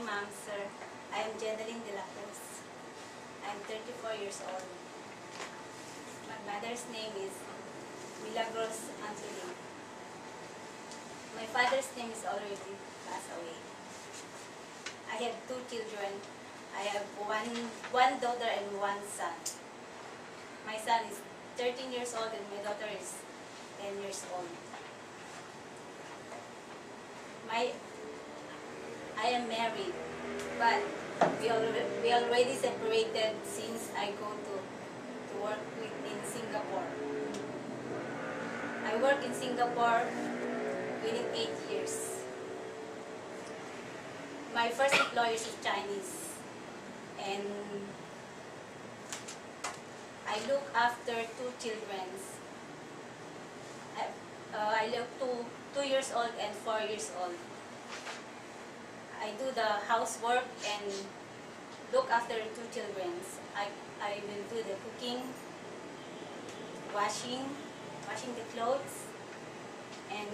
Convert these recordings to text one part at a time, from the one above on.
ma'am, sir. I am Genalyn de la Cruz. I am 34 years old. My mother's name is Milagros Anthony. My father's name is already passed away. I have 2 children. I have one daughter and one son. My son is 13 years old and my daughter is 10 years old. I am married, but we already separated since I go to work in Singapore. I work in Singapore within 8 years. My first employer is Chinese, and I look after 2 children. I look 2 years old and 4 years old. I do the housework and look after 2 children. I will do the cooking, washing the clothes, and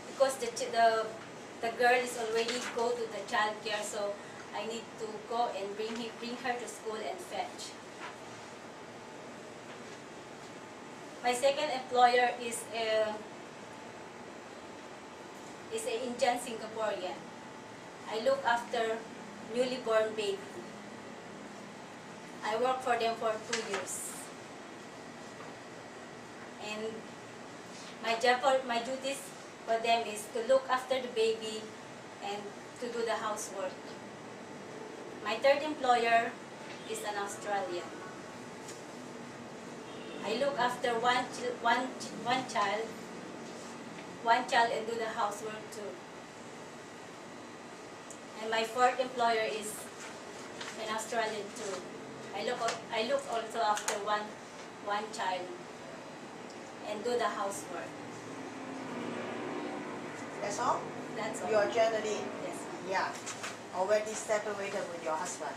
because the girl is already go to the child care, so I need to go and bring her to school and fetch. My second employer is a Indian Singaporean. I look after newly born baby. I work for them for 2 years. And my duties for them is to look after the baby and to do the housework. My third employer is an Australian. I look after one child and do the housework too. And my fourth employer is an Australian too. I look also after one child and do the housework. That's all? That's all. You are Genalyn? Yes. Yeah. Already separated with your husband?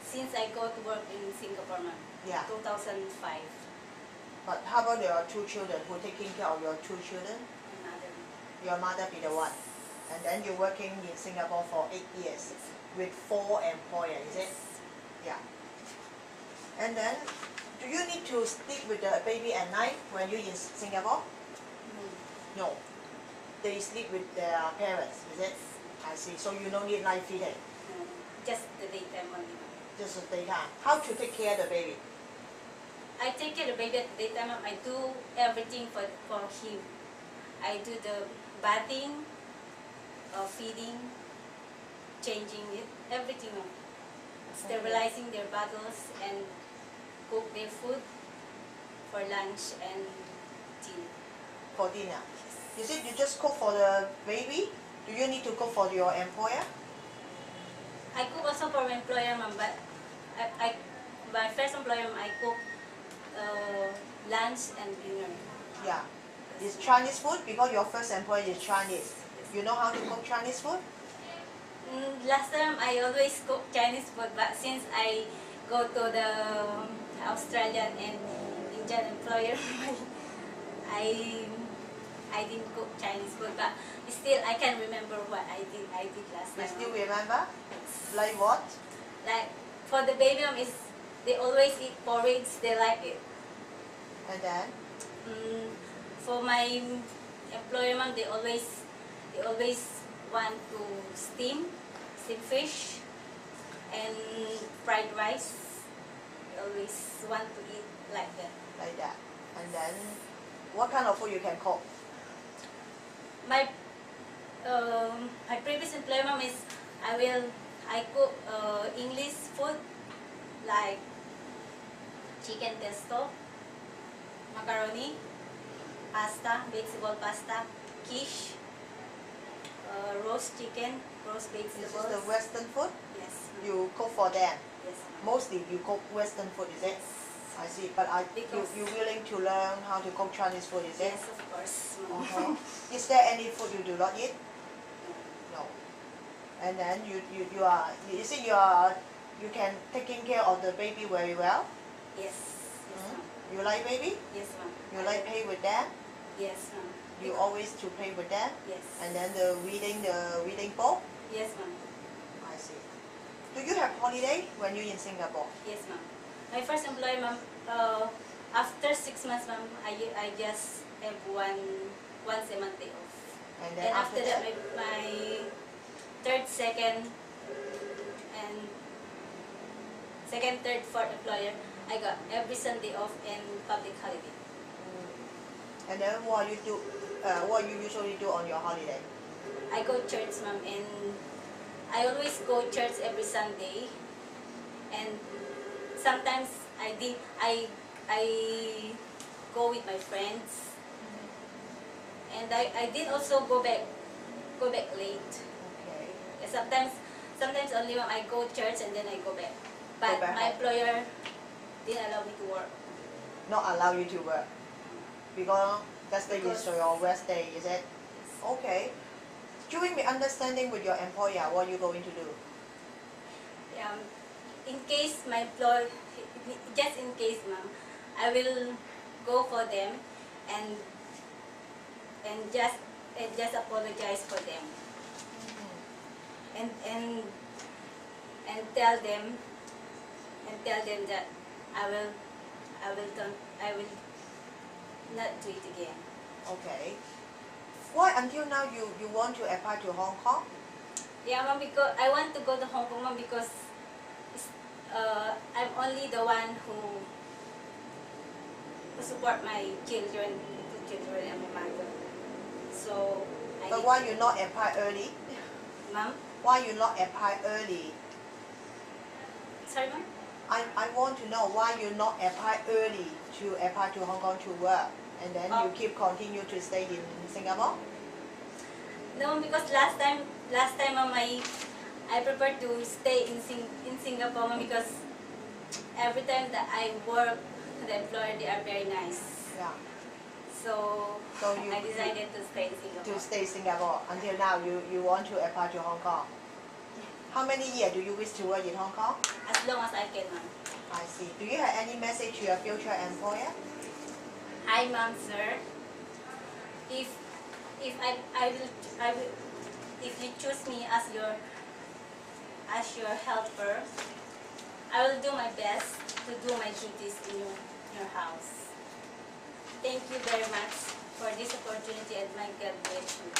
Since I go to work in Singapore, ma'am. Yeah. 2005. But how about your 2 children? Who taking care of your 2 children? Mother. Your mother be the one. And then you're working in Singapore for 8 years with 4 employers, is it? Yeah. And then, do you need to sleep with the baby at night when you're in Singapore? No. They sleep with their parents, is it? I see. So you don't need night feeding? Just the daytime only. Just the daytime. How to take care of the baby? I take care of the baby at the daytime. I do everything for him. I do the bathing, feeding, changing it, everything. Sterilizing their bottles and cook their food for lunch and tea. For dinner? Is it you just cook for the baby? Do you need to cook for your employer? I cook also for my employer, ma'am, but my first employer, I cook lunch and dinner. Yeah. It's Chinese food because your first employer is Chinese. You know how to cook Chinese food? Last time I always cook Chinese food, but since I go to the Australian and Indian employer, I didn't cook Chinese food, but still I can remember what I did last time. You still remember? Like what? Like for the baby, they always eat porridge. They like it. And then? For my employer, ma'am, they always want to steam fish and fried rice. They always want to eat like that. Like that. And then, what kind of food you can cook? My previous employer, ma'am, is I cook English food like chicken pesto, macaroni, pasta, vegetable pasta, quiche, roast chicken, roast vegetables. This is the Western food? Yes. You cook for them? Yes. Mostly you cook Western food, is it? I see. But you're willing to learn how to cook Chinese food, is it? Yes, of course. Is there any food you do not eat? No. And then you can taking care of the baby very well? Yes. Yes, You like baby? Yes, ma'am. You like play with them? Yes, ma'am. You always to play with them? Yes. And then the reading book? Yes, ma'am. I Do you have holiday when you're in Singapore? Yes, ma'am. My first employer, ma'am, after 6 months, ma'am, I just have once a month day off. And then And after that, my third, second, and second, third, fourth employer, I got every Sunday off and public holiday. And then what you usually do on your holiday? I go church, ma'am, and I always go church every Sunday. And sometimes I go with my friends. And I did also go back late. Okay. Sometimes only when I go church and then I go back. But Go back my home. employer didn't allow me to work. Not allow you to work because that's the Because- your rest day, is it? Okay. During the understanding with your employer, what are you going to do? In case my employer, just in case, ma'am, I will go for them and just apologize for them and tell them that I will not do it again. Okay. Why until now you want to apply to Hong Kong? Yeah, ma'am, because I want to go to Hong Kong, ma'am, because I'm only the one who support my children, two children, and my mother. So But why you not apply early? ma'am, Why you not apply early? sorry, ma'am. I want to know why you not apply early to apply to Hong Kong to work, and then you Oh. continue to stay in Singapore. No, because last time, ma'am, I prefer to stay in Singapore, ma'am, because every time that I work, the employer, they are very nice. Yeah. So you I decided to stay in Singapore. to stay Singapore until now you want to apply to Hong Kong. How many years do you wish to work in Hong Kong? As long as I can, ma'am. I see. Do you have any message to your future employer? Hi, ma'am, sir. If if you choose me as your helper, I will do my best to do my duties in your house. Thank you very much for this opportunity, and my God bless you.